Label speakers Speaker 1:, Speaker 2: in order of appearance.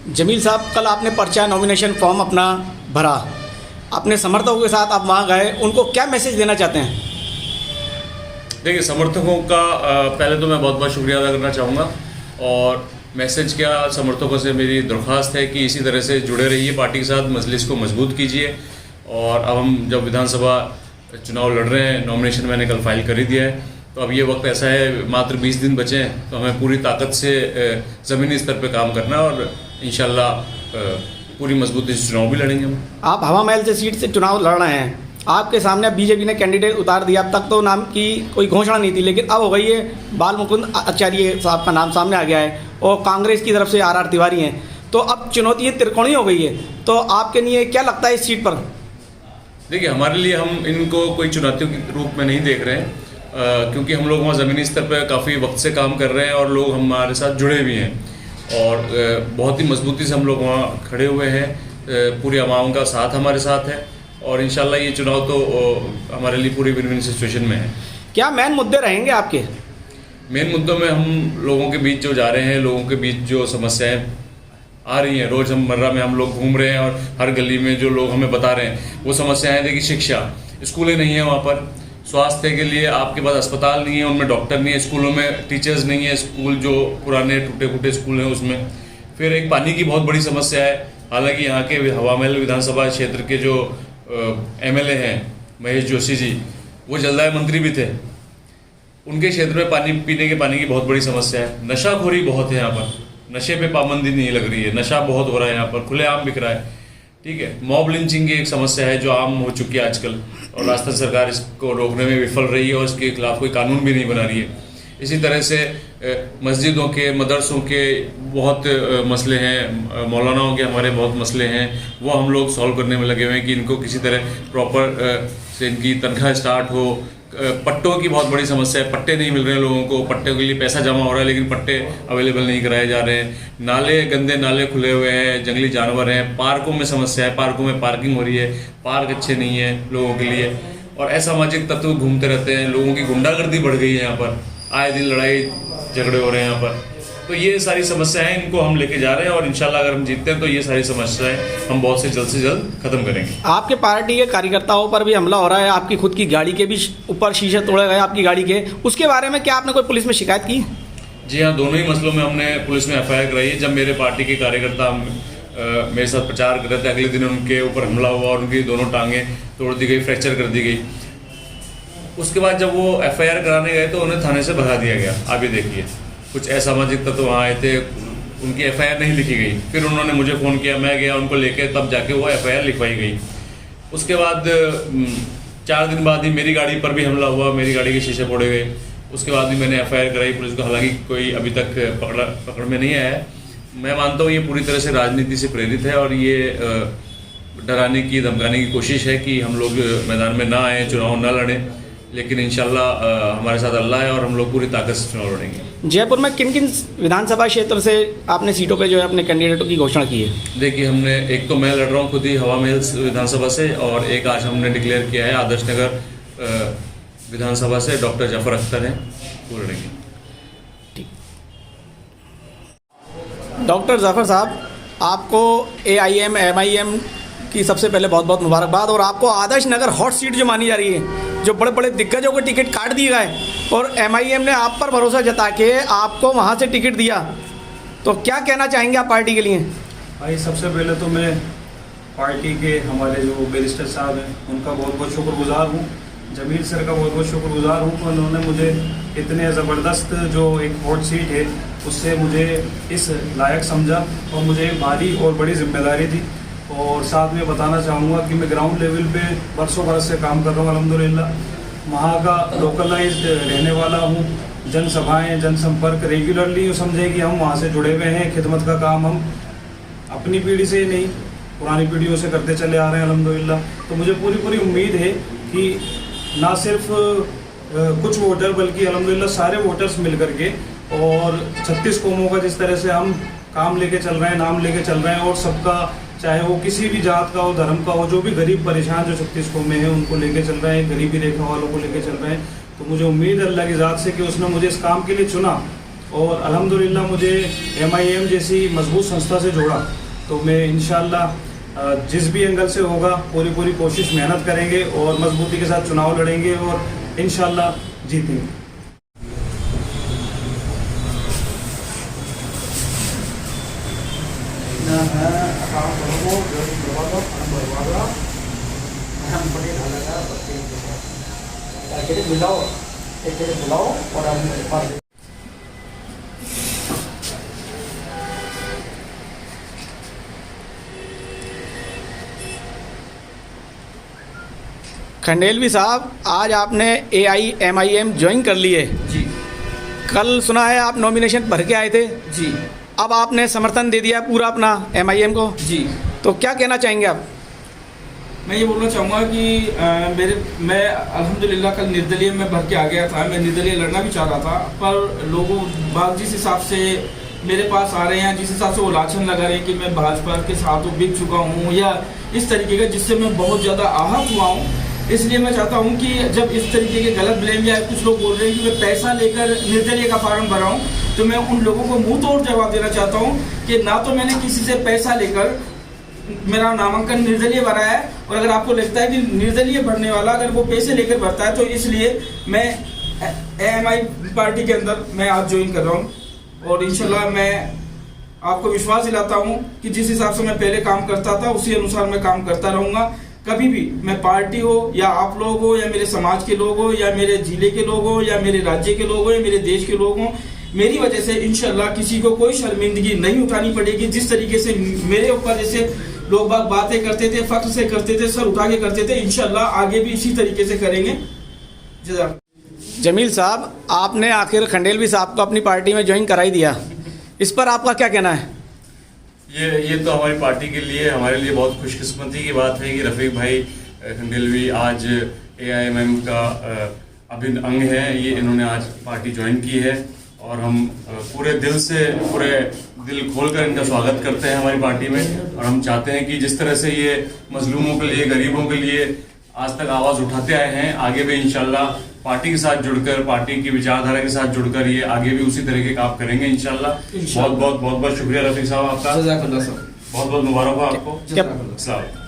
Speaker 1: जमील साहब, कल आपने पर्चा नॉमिनेशन फॉर्म अपना भरा, अपने समर्थकों के साथ आप वहाँ गए, उनको क्या मैसेज देना चाहते हैं?
Speaker 2: देखिए, समर्थकों का पहले तो मैं बहुत बहुत शुक्रिया अदा करना चाहूँगा, और मैसेज क्या, समर्थकों से मेरी दरख्वास्त है कि इसी तरह से जुड़े रहिए पार्टी के साथ, मजलिस को मजबूत कीजिए। और अब हम जब विधानसभा चुनाव लड़ रहे हैं, नॉमिनेशन मैंने कल फाइल कर ही दिया है, तो अब ये वक्त ऐसा है, मात्र 20 दिन बचे हैं, तो हमें पूरी ताकत से ज़मीनी स्तर पे काम करना है और इंशाल्लाह पूरी मजबूती से चुनाव भी लड़ेंगे हम।
Speaker 1: आप हवा महल से सीट से चुनाव लड़ रहे हैं, आपके सामने बीजेपी ने कैंडिडेट उतार दिया। अब तक तो नाम की कोई घोषणा नहीं थी, लेकिन अब हो गई है, बाल मुकुंद आचार्य साहब का नाम सामने आ गया है और कांग्रेस की तरफ से आर तिवारी हैं, तो अब चुनौती त्रिकोणीय हो गई है। तो आपके लिए क्या लगता है इस सीट पर?
Speaker 2: देखिए, हमारे लिए हम इनको कोई चुनौतियों के रूप में नहीं देख रहे हैं, क्योंकि हम लोग वहाँ ज़मीनी स्तर पर काफ़ी वक्त से काम कर रहे हैं और लोग हमारे साथ जुड़े भी हैं और बहुत ही मजबूती से हम लोग वहाँ खड़े हुए हैं। पूरी आवाम का साथ हमारे साथ है और इंशाल्लाह ये चुनाव तो हमारे लिए पूरी विन विन सिचुएशन में है।
Speaker 1: क्या मेन मुद्दे रहेंगे आपके?
Speaker 2: मेन मुद्दों में हम लोगों के बीच जो जा रहे हैं, लोगों के बीच जो समस्याएं आ रही हैं, रोज़ हम मर्रा में हम लोग घूम रहे हैं और हर गली में जो लोग हमें बता रहे हैं वो समस्याएं, देखिए शिक्षा, स्कूलें नहीं हैं वहाँ पर, स्वास्थ्य के लिए आपके पास अस्पताल नहीं है, उनमें डॉक्टर नहीं है, स्कूलों में टीचर्स नहीं है, स्कूल जो पुराने टूटे फूटे स्कूल हैं उसमें। फिर एक पानी की बहुत बड़ी समस्या है, हालांकि यहाँ के हवा महल विधानसभा क्षेत्र के जो MLA हैं महेश जोशी जी, वो जलदाय मंत्री भी थे, उनके क्षेत्र में पानी पीने के पानी की बहुत बड़ी समस्या है। नशाखोरी बहुत है यहाँ पर, नशे पे पाबंदी नहीं लग रही है, नशा बहुत हो रहा है यहाँ पर, खुलेआम बिक रहा है, ठीक है। मॉब लिंचिंग की एक समस्या है जो आम हो चुकी है आजकल, और राजस्थान सरकार इसको रोकने में विफल रही है और इसके खिलाफ कोई कानून भी नहीं बना रही है। इसी तरह से मस्जिदों के, मदरसों के बहुत मसले हैं, मौलानाओं के हमारे बहुत मसले हैं, वो हम लोग सॉल्व करने में लगे हुए हैं कि इनको किसी तरह प्रॉपर से इनकी तनख्वाह स्टार्ट हो। पट्टों की बहुत बड़ी समस्या है, पट्टे नहीं मिल रहे हैं लोगों को, पट्टे के लिए पैसा जमा हो रहा है लेकिन पट्टे अवेलेबल नहीं कराए जा रहे हैं। नाले, गंदे नाले खुले हुए हैं, जंगली जानवर हैं, पार्कों में समस्या है, पार्कों में पार्किंग हो रही है, पार्क अच्छे नहीं है लोगों के लिए, और असामाजिक तत्व घूमते रहते हैं, लोगों की गुंडागर्दी बढ़ गई है यहाँ पर, आए दिन लड़ाई झगड़े हो रहे हैं यहाँ पर। तो ये सारी समस्याएं हैं, इनको हम लेके जा रहे हैं और इंशाल्लाह अगर हम जीतते हैं तो ये सारी समस्याएं हम बहुत से जल्द खत्म करेंगे।
Speaker 1: आपके पार्टी के कार्यकर्ताओं पर भी हमला हो रहा है, आपकी खुद की गाड़ी के भी ऊपर शीशे तोड़े गए आपकी गाड़ी के, उसके बारे में क्या आपने कोई पुलिस में शिकायत की?
Speaker 2: जी हाँ, दोनों ही मसलों में हमने पुलिस में FIR कराई है। जब मेरे पार्टी के कार्यकर्ता मेरे साथ प्रचार कर रहे थे, अगले दिन उनके ऊपर हमला हुआ और उनकी दोनों टांगें तोड़ दी गई, फ्रैक्चर कर दी गई। उसके बाद जब वो FIR कराने गए तो उन्हें थाने से भगा दिया गया। आप ये देखिए, कुछ असामाजिक तत्व वहाँ आए थे, उनकी FIR नहीं लिखी गई, फिर उन्होंने मुझे फ़ोन किया, मैं गया उनको लेके, तब जाके वो FIR लिखवाई गई। उसके बाद 4 दिन बाद ही मेरी गाड़ी पर भी हमला हुआ, मेरी गाड़ी के शीशे फोड़े गए। उसके बाद भी मैंने FIR कराई पुलिस को, हालांकि कोई अभी तक पकड़ में नहीं आया है। मैं मानता हूँ ये पूरी तरह से राजनीति से प्रेरित है और ये डराने की, धमकाने की कोशिश है कि हम लोग मैदान में ना आए, चुनाव ना लड़ें, लेकिन इंशाल्लाह हमारे साथ अल्लाह है और हम लोग पूरी ताकत से चुनाव लड़ेंगे।
Speaker 1: जयपुर में किन किन विधानसभा क्षेत्र से आपने सीटों पे जो है अपने कैंडिडेटों की घोषणा की है?
Speaker 2: देखिए, हमने एक तो मैं लड़ रहा हूँ खुद ही हवा महल विधानसभा से, और एक आज हमने डिक्लेयर किया है आदर्श नगर विधानसभा से डॉक्टर जाफर अख्तर हैं, वो लड़ेंगे।
Speaker 1: डॉक्टर जाफर साहब, आपको AIM MIM की सबसे पहले बहुत बहुत मुबारकबाद, और आपको आदर्श नगर हॉट सीट जो मानी जा रही है, जो बड़े बड़े दिग्गजों को टिकट काट दिए गए और MIM ने आप पर भरोसा जता के आपको वहाँ से टिकट दिया, तो क्या कहना चाहेंगे आप पार्टी के लिए?
Speaker 3: भाई, सबसे पहले तो मैं पार्टी के हमारे जो बैरिस्टर साहब हैं उनका बहुत बहुत शुक्रगुजार हूँ, जमील सर का बहुत बहुत शुक्रगुजार हूँ कि उन्होंने मुझे इतने ज़बरदस्त जो एक हॉट सीट है उससे मुझे इस लायक समझा और मुझे एक भारी और बड़ी जिम्मेदारी थी। और साथ में बताना चाहूँगा कि मैं ग्राउंड लेवल पे बरसों बरस से काम कर रहा हूँ अल्हम्दुलिल्लाह, वहाँ का लोकलाइज्ड रहने वाला हूँ, जनसभाएँ, जनसंपर्क रेगुलरली समझे कि हम वहाँ से जुड़े हुए हैं। खिदमत का काम हम अपनी पीढ़ी से ही नहीं, पुरानी पीढ़ियों से करते चले आ रहे हैं अल्हम्दुलिल्लाह। तो मुझे पूरी उम्मीद है कि ना सिर्फ कुछ वोटर बल्कि अल्हम्दुलिल्लाह सारे वोटर्स मिल करके, और 36 कौमों का जिस तरह से हम काम लेके चल रहे हैं, नाम लेके चल रहे हैं, और सबका, चाहे वो किसी भी जात का हो, धर्म का हो, जो भी गरीब परेशान जो 36 कौमें हैं उनको लेके चल रहे हैं, गरीबी रेखा वालों को लेके चल रहे हैं। तो मुझे उम्मीद है अल्लाह की ज़ात से कि उसने मुझे इस काम के लिए चुना और अल्हम्दुलिल्लाह मुझे MIM जैसी मजबूत संस्था से जोड़ा। तो मैं इंशाअल्लाह जिस भी एंगल से होगा पूरी कोशिश मेहनत करेंगे और मजबूती के साथ चुनाव लड़ेंगे और इंशाअल्लाह जीतेंगे।
Speaker 1: खंडेलवी साहब, आज आपने AIMIM ज्वाइन कर लिए।
Speaker 4: जी
Speaker 1: कल सुना है आप नॉमिनेशन भर के आए थे,
Speaker 4: जी
Speaker 1: अब आपने समर्थन दे दिया पूरा अपना MIM को,
Speaker 4: जी।
Speaker 1: तो क्या कहना चाहेंगे आप?
Speaker 4: मैं ये बोलना चाहूँगा कि मैं अल्हम्दुलिल्लाह कल निर्दलीय में भर के आ गया था। मैं निर्दलीय लड़ना भी चाह रहा था, पर लोगों बात जिस हिसाब से मेरे पास आ रहे हैं, जिस हिसाब से वो लाछन लगा रहे हैं कि मैं भाजपा के साथ बिक चुका हूँ या इस तरीके का, जिससे मैं बहुत ज़्यादा आहत हुआ हूँ। इसलिए मैं चाहता हूँ कि जब इस तरीके के गलत ब्लेम या कुछ लोग बोल रहे हैं कि मैं पैसा लेकर निर्दलीय का फॉर्म भरा हूँ, तो मैं उन लोगों को मुंह तोड़ जवाब देना चाहता हूँ कि ना तो मैंने किसी से पैसा लेकर मेरा नामांकन निर्दलीय भरा है, और अगर आपको लगता है कि निर्दलीय भरने वाला अगर वो पैसे लेकर भरता है, तो इसलिए मैं AMI पार्टी के अंदर मैं आज ज्वाइन कर रहा हूँ। और इंशाल्लाह मैं आपको विश्वास दिलाता हूँ कि जिस हिसाब से मैं पहले काम करता था उसी अनुसार मैं काम करता रहूँगा। कभी भी मैं पार्टी हो या आप लोग हो या मेरे समाज के लोग हो या मेरे जिले के लोग हो या मेरे राज्य के लोग हो या मेरे देश के लोग हो, मेरी वजह से इंशाल्लाह किसी को कोई शर्मिंदगी नहीं उठानी पड़ेगी। जिस तरीके से मेरे ऊपर जैसे लोग बातें करते थे, फख्र से करते थे, सर उठा के करते थे, इंशाल्लाह आगे भी इसी तरीके से करेंगे। जज़ाक।
Speaker 1: जमील साहब, आपने आखिर खंडेलवी साहब को अपनी पार्टी में ज्वाइन करा ही दिया, इस पर आपका क्या कहना है?
Speaker 2: ये तो हमारी पार्टी के लिए, हमारे लिए बहुत खुशकिस्मती की बात है कि रफ़ीक भाई खंडेलवी आज AIMIM का अभिन्न अंग है। ये इन्होंने आज पार्टी ज्वाइन की है और हम पूरे दिल खोलकर इनका स्वागत करते हैं हमारी पार्टी में। और हम चाहते हैं कि जिस तरह से ये मजलूमों के लिए, गरीबों के लिए आज तक आवाज़ उठाते आए हैं, आगे भी इंशाल्लाह पार्टी के साथ जुड़कर, पार्टी की विचारधारा के साथ जुड़कर ये आगे भी उसी तरह के काम करेंगे इंशाल्लाह। बहुत बहुत शुक्रिया रफीक साहब आपका, बहुत बहुत मुबारक हो आपको।
Speaker 1: जज़ाकल्लाह।